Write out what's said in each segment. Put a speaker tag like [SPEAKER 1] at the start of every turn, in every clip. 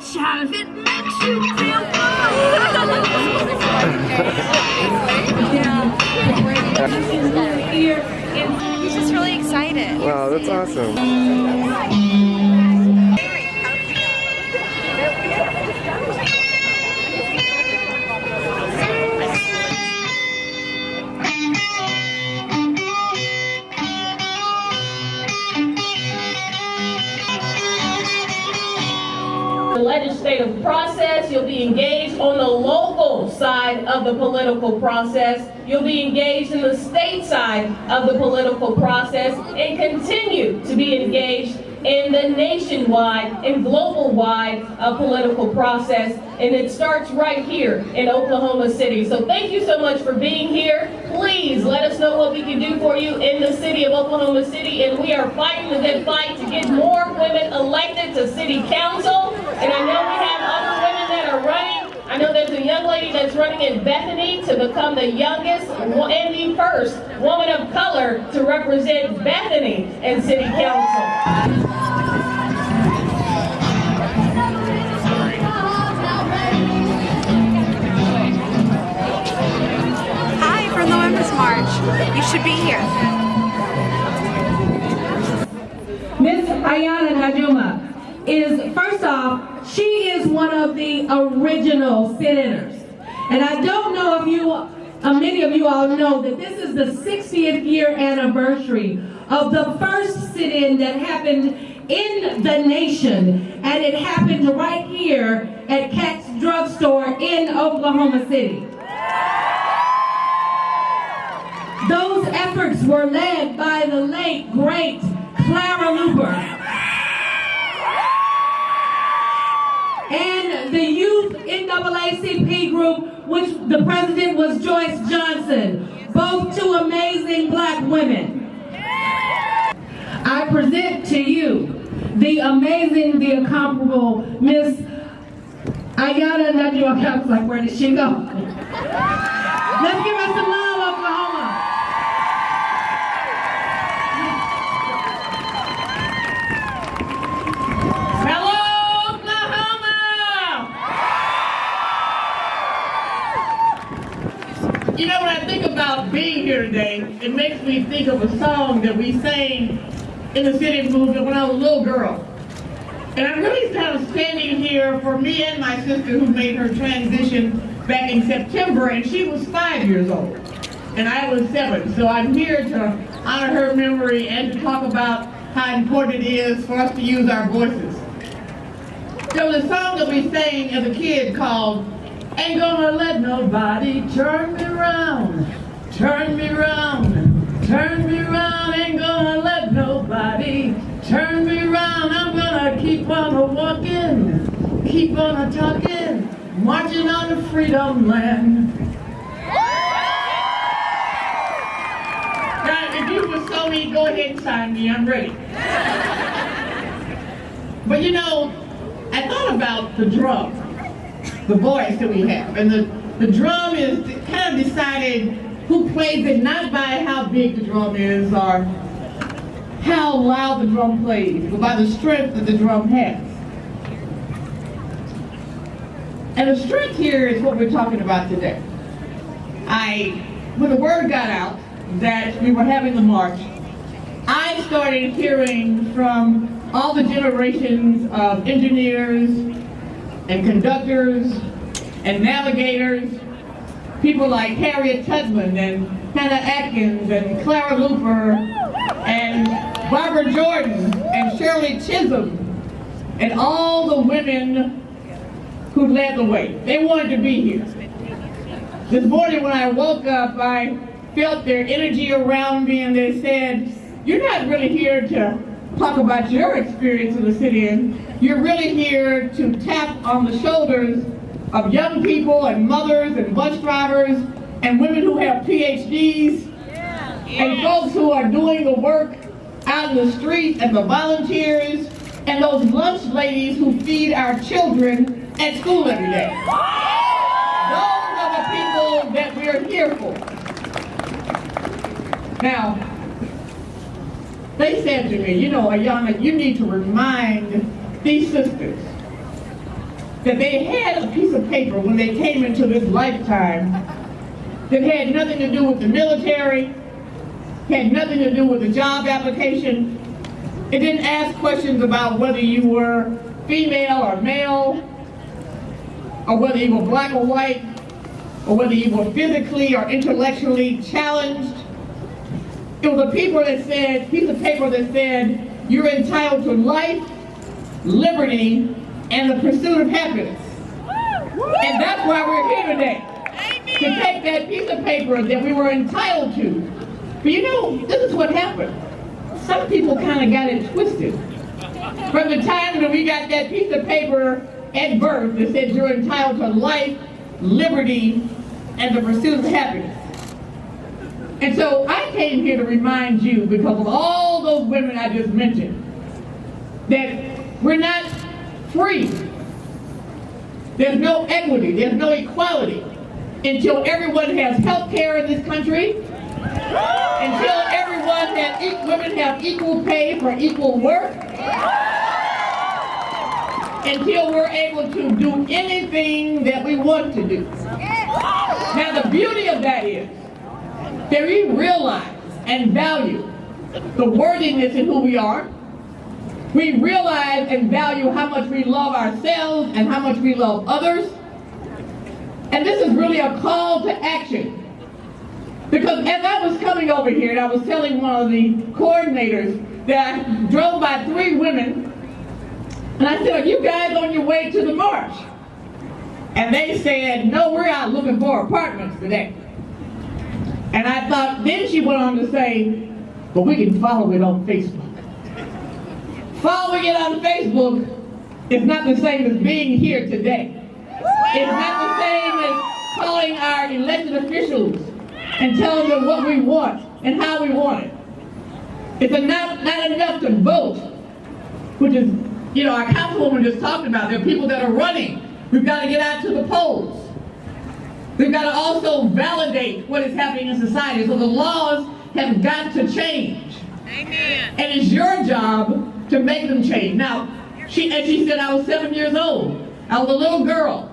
[SPEAKER 1] child, if it makes you feel good.
[SPEAKER 2] He's just really excited.
[SPEAKER 3] Wow, that's awesome.
[SPEAKER 4] The legislative process, you'll be engaged on the local side of the political process, you'll be engaged in the state side of the political process, and continue to be engaged in the nationwide and global-wide political process, and it starts right here in Oklahoma City. So thank you so much for being here. Please let us know what we can do for you in the city of Oklahoma City, and we are fighting the good fight to get more women elected to city council, and I know we have other women that are running. I know there's a young lady that's running in Bethany to become the youngest and the first woman of color to represent Bethany in city council.
[SPEAKER 2] From the Women's March. You should be here.
[SPEAKER 5] Miss Ayana Najuma is, first off, she is one of the original sit-inners. And I don't know if many of you all know that this is the 60th year anniversary of the first sit-in that happened in the nation. And it happened right here at Katz Drugstore in Oklahoma City. Those efforts were led by the late, great Clara Luper. And the youth NAACP group, which the president was Joyce Johnson, both two amazing black women. I present to you the amazing, the incomparable Miss Ayana Najuma. I was like, where did she go? Let's give her some love, Oklahoma.
[SPEAKER 4] You know, when I think about being here today, it makes me think of a song that we sang in the city movement when I was a little girl. And I'm really kind of standing here for me and my sister who made her transition back in September, and she was 5 years old, and I was 7. So I'm here to honor her memory and to talk about how important it is for us to use our voices. There was a song that we sang as a kid called "Ain't Gonna Let Nobody Turn Me Round, Turn Me Round, Turn Me Round, Ain't Gonna Let Nobody Turn Me Round, I'm gonna keep on a-walking, keep on a-talking, marching on the freedom land." Now, if you would so me, go ahead and sign me, I'm ready. But you know, I thought about the drum, the voice that we have, and the drum is kind of decided who plays it not by how big the drum is or how loud the drum plays, but by the strength that the drum has. And the strength here is what we're talking about today. When the word got out that we were having the march, I started hearing from all the generations of engineers and conductors and navigators, people like Harriet Tubman and Hannah Atkins and Clara Luper and Barbara Jordan and Shirley Chisholm and all the women who led the way. They wanted to be here. This morning when I woke up, I felt their energy around me, and they said, "You're not really here to talk about your experience in the sit-in. You're really here to tap on the shoulders of young people and mothers and bus drivers and women who have PhDs and folks who are doing the work out in the street and the volunteers and those lunch ladies who feed our children at school every day. Those are the people that we're here for." Now, they said to me, "You know, Ayana, you need to remind these sisters that they had a piece of paper when they came into this lifetime that had nothing to do with the military, had nothing to do with the job application. It didn't ask questions about whether you were female or male, or whether you were black or white, or whether you were physically or intellectually challenged. It was a piece of paper that said, you're entitled to life, liberty, and the pursuit of happiness. And that's why we're here today. To take that piece of paper that we were entitled to. But you know, this is what happened. Some people kind of got it twisted. From the time that we got that piece of paper at birth that said you're entitled to life, liberty, and the pursuit of happiness. And so I came here to remind you, because of all those women I just mentioned, that we're not free. There's no equity, there's no equality until everyone has health care in this country, until women have equal pay for equal work, until we're able to do anything that we want to do. Now the beauty of that is that we realize and value the worthiness in who we are. We realize and value how much we love ourselves and how much we love others. And this is really a call to action. Because as I was coming over here, and I was telling one of the coordinators that I drove by 3 women, and I said, are you guys on your way to the march? And they said, no, we're out looking for apartments today. And I thought, then she went on to say, but we can follow it on Facebook. Following it on Facebook is not the same as being here today. It's not the same as calling our elected officials and telling them what we want and how we want it. It's not enough to vote, which is, you know, our councilwoman just talked about. There are people that are running. We've got to get out to the polls. We've got to also validate what is happening in society. So the laws have got to change. Amen. And it's your job to make them change. Now, she said I was 7 years old. I was a little girl.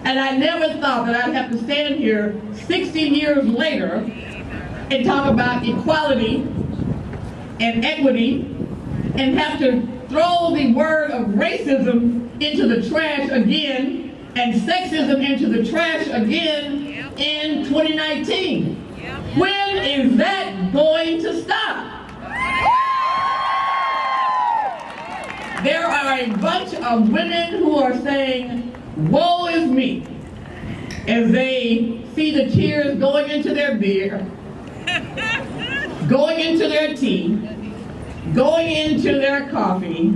[SPEAKER 4] And I never thought that I'd have to stand here 60 years later and talk about equality and equity and have to throw the word of racism into the trash again and sexism into the trash again in 2019. When is that going to stop? There are a bunch of women who are saying, woe is me, as they see the tears going into their beer, going into their tea, going into their coffee,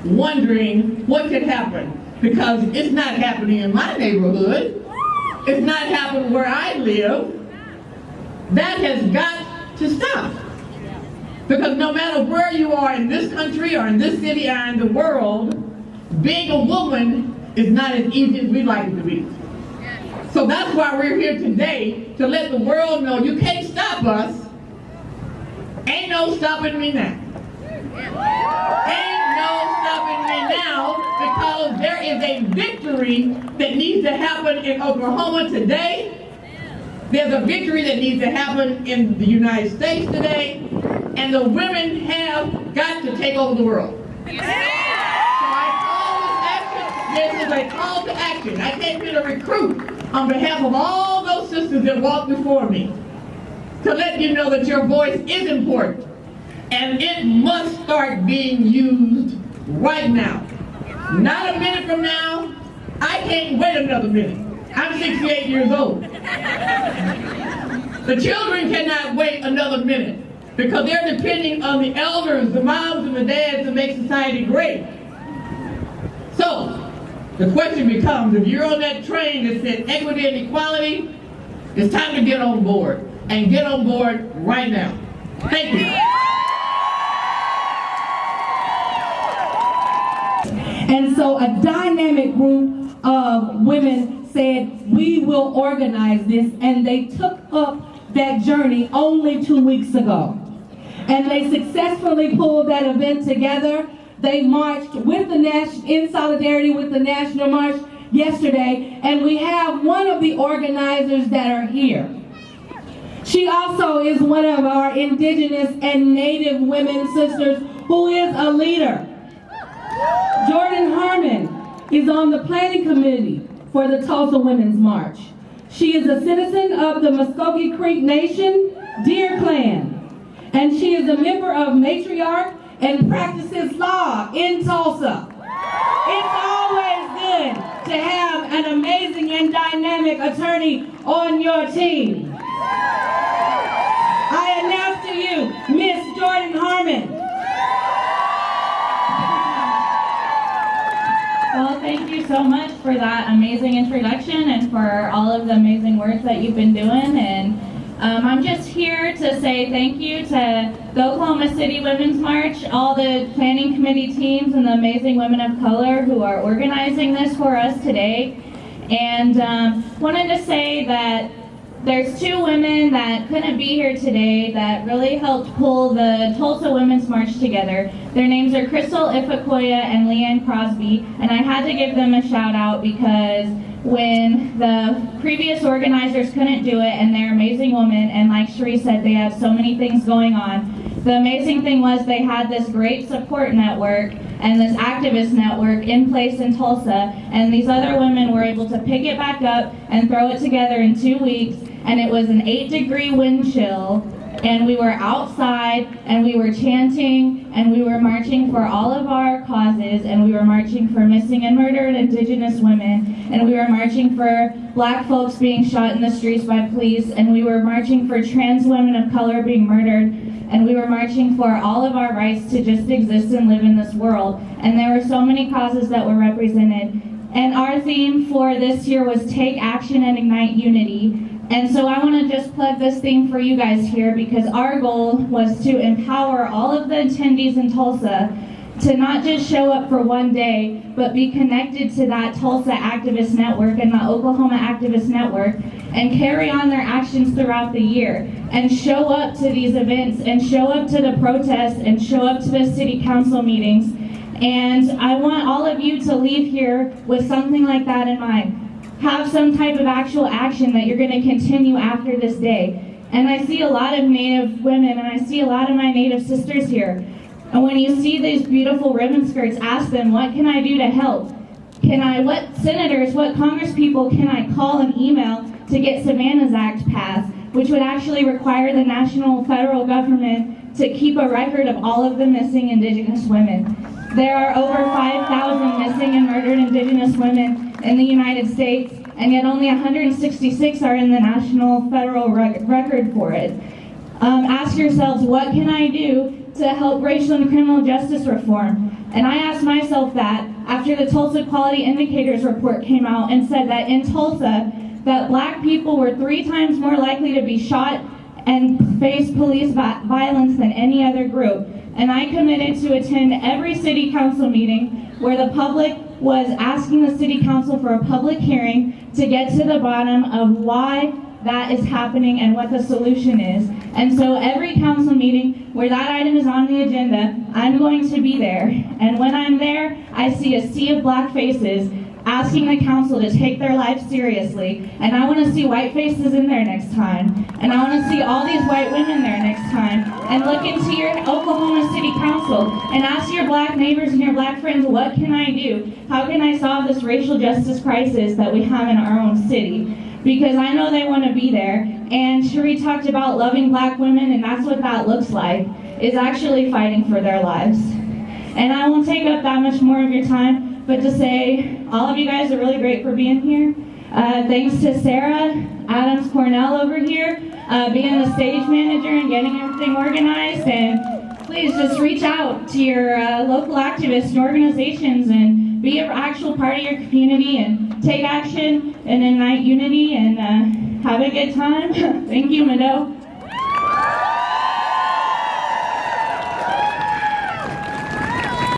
[SPEAKER 4] wondering what could happen, because it's not happening in my neighborhood. It's not happening where I live. That has got to stop. Because no matter where you are in this country or in this city or in the world, being a woman is not as easy as we'd like it to be. So that's why we're here today, to let the world know you can't stop us. Ain't no stopping me now. Ain't no stopping me now, because there is a victory that needs to happen in Oklahoma today. There's a victory that needs to happen in the United States today, and the women have got to take over the world. So I call this action. This is a call to action. I came here to recruit on behalf of all those sisters that walked before me, to let you know that your voice is important, and it must start being used right now. Not a minute from now. I can't wait another minute. I'm 68 years old. The children cannot wait another minute, because they're depending on the elders, the moms and the dads to make society great. So, the question becomes, if you're on that train that said equity and equality, it's time to get on board, and get on board right now. Thank you.
[SPEAKER 5] And so a dynamic group of women said, we will organize this, and they took up that journey only 2 weeks ago. And they successfully pulled that event together. They marched with the in solidarity with the National March yesterday, and we have one of the organizers that are here. She also is one of our Indigenous and Native women sisters who is a leader. Jordan Harmon is on the planning committee for the Tulsa Women's March. She is a citizen of the Muskogee Creek Nation, Deer Clan, and she is a member of Matriarch and practices law in Tulsa. It's always good to have an amazing and dynamic attorney on your team. I announce to you, Miss Jordan Harmon.
[SPEAKER 6] Well, thank you so much for that amazing introduction and for all of the amazing work that you've been doing. And I'm just here to say thank you to the Oklahoma City Women's March, all the planning committee teams and the amazing women of color who are organizing this for us today. And wanted to say that there's two women that couldn't be here today that really helped pull the Tulsa Women's March together. Their names are Crystal Ifakoya and Leanne Crosby, and I had to give them a shout out because when the previous organizers couldn't do it, and they're amazing women, and like Cherie said, they have so many things going on. The amazing thing was they had this great support network and this activist network in place in Tulsa, and these other women were able to pick it back up and throw it together in 2 weeks, and it was an 8-degree wind chill, and we were outside, and we were chanting, and we were marching for all of our causes, and we were marching for missing and murdered Indigenous women, and we were marching for Black folks being shot in the streets by police, and we were marching for trans women of color being murdered, and we were marching for all of our rights to just exist and live in this world. And there were so many causes that were represented. And our theme for this year was Take Action and Ignite Unity. And so I want to just plug this theme for you guys here because our goal was to empower all of the attendees in Tulsa to not just show up for one day, but be connected to that Tulsa Activist Network and the Oklahoma Activist Network and carry on their actions throughout the year and show up to these events and show up to the protests and show up to the city council meetings. And I want all of you to leave here with something like that in mind. Have some type of actual action that you're going to continue after this day. And I see a lot of Native women and I see a lot of my Native sisters here. And when you see these beautiful ribbon skirts, ask them, what can I do to help? What senators, what congresspeople can I call and email to get Savannah's Act passed, which would actually require the national federal government to keep a record of all of the missing Indigenous women. There are over 5,000 missing and murdered Indigenous women in the United States, and yet only 166 are in the national federal record for it. Ask yourselves, what can I do to help racial and criminal justice reform? And I asked myself that after the Tulsa Quality Indicators report came out and said that in Tulsa, that Black people were 3 times more likely to be shot and face police violence than any other group. And I committed to attend every city council meeting where the public was asking the city council for a public hearing to get to the bottom of why that is happening and what the solution is. And so every council meeting where that item is on the agenda, I'm going to be there. And when I'm there, I see a sea of Black faces asking the council to take their life seriously. And I want to see white faces in there next time. And I want to see all these white women there next time. And look into your Oklahoma City Council and ask your Black neighbors and your Black friends, what can I do? How can I solve this racial justice crisis that we have in our own city? Because I know they want to be there. And Cherie talked about loving Black women, and that's what that looks like, is actually fighting for their lives. And I won't take up that much more of your time, but to say all of you guys are really great for being here. Thanks to Sarah Adams Cornell over here, being the stage manager and getting everything organized. And please just reach out to your local activists and organizations and be an actual part of your community and take action and ignite unity and have a good time. Thank you, Mado.